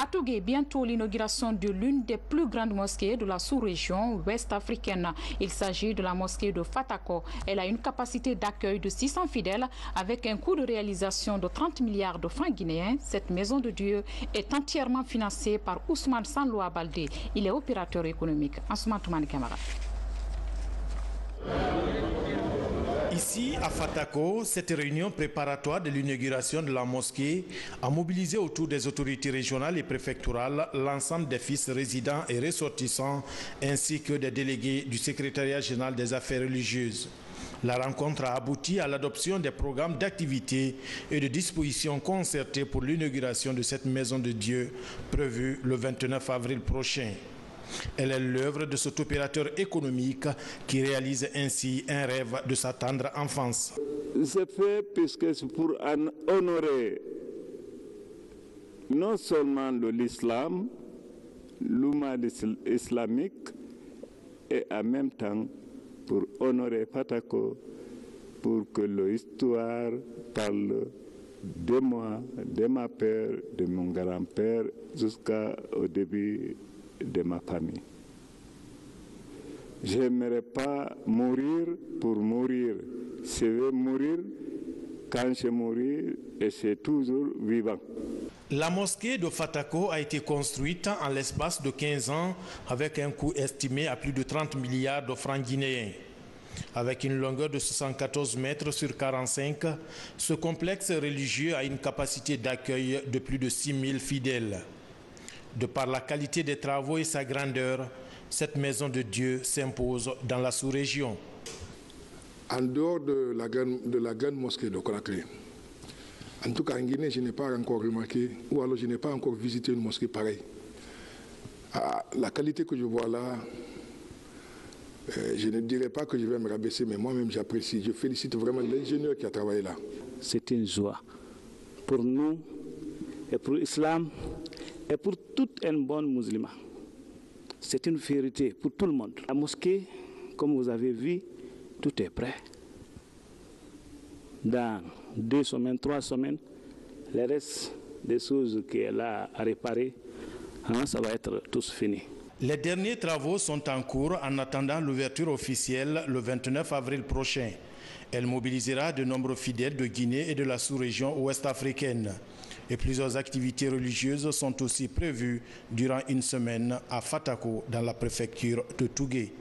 À Tougué, bientôt l'inauguration de l'une des plus grandes mosquées de la sous-région ouest africaine. Il s'agit de la mosquée de Fatako. Elle a une capacité d'accueil de 600 fidèles avec un coût de réalisation de 30 milliards de francs guinéens. Cette maison de Dieu est entièrement financée par Ousmane Sanloa Baldé. Il est opérateur économique. Ansoumane Toumane Camara. Ici, à Fatako, cette réunion préparatoire de l'inauguration de la mosquée a mobilisé autour des autorités régionales et préfectorales l'ensemble des fils résidents et ressortissants ainsi que des délégués du secrétariat général des affaires religieuses. La rencontre a abouti à l'adoption des programmes d'activités et de dispositions concertées pour l'inauguration de cette maison de Dieu prévue le 29 avril prochain. Elle est l'œuvre de cet opérateur économique qui réalise ainsi un rêve de sa tendre enfance. C'est fait puisque c'est pour honorer non seulement l'islam, l'Oumma islamique, et en même temps pour honorer Fatako, pour que l'histoire parle de moi, de ma père, de mon grand-père, jusqu'au début de ma famille. Je n'aimerais pas mourir pour mourir. Je vais mourir quand je mourrai et c'est toujours vivant. La mosquée de Fatako a été construite en l'espace de 15 ans avec un coût estimé à plus de 30 milliards de francs guinéens. Avec une longueur de 74 mètres sur 45, ce complexe religieux a une capacité d'accueil de plus de 6000 fidèles. De par la qualité des travaux et sa grandeur, cette maison de Dieu s'impose dans la sous-région. En dehors de la grande mosquée de Conakry, en tout cas en Guinée, je n'ai pas encore remarqué, ou alors je n'ai pas encore visité une mosquée pareille. La qualité que je vois là, je ne dirais pas que je vais me rabaisser, mais moi-même j'apprécie. Je félicite vraiment l'ingénieur qui a travaillé là. C'est une joie pour nous et pour l'islam. Et pour tout un bon musulman, c'est une fierté pour tout le monde. La mosquée, comme vous avez vu, tout est prêt. Dans 2 semaines, 3 semaines, le reste des choses qu'elle a à réparer, ça va être tous fini. Les derniers travaux sont en cours en attendant l'ouverture officielle le 29 avril prochain. Elle mobilisera de nombreux fidèles de Guinée et de la sous-région ouest africaine. Et plusieurs activités religieuses sont aussi prévues durant une semaine à Fatako, dans la préfecture de Tougué.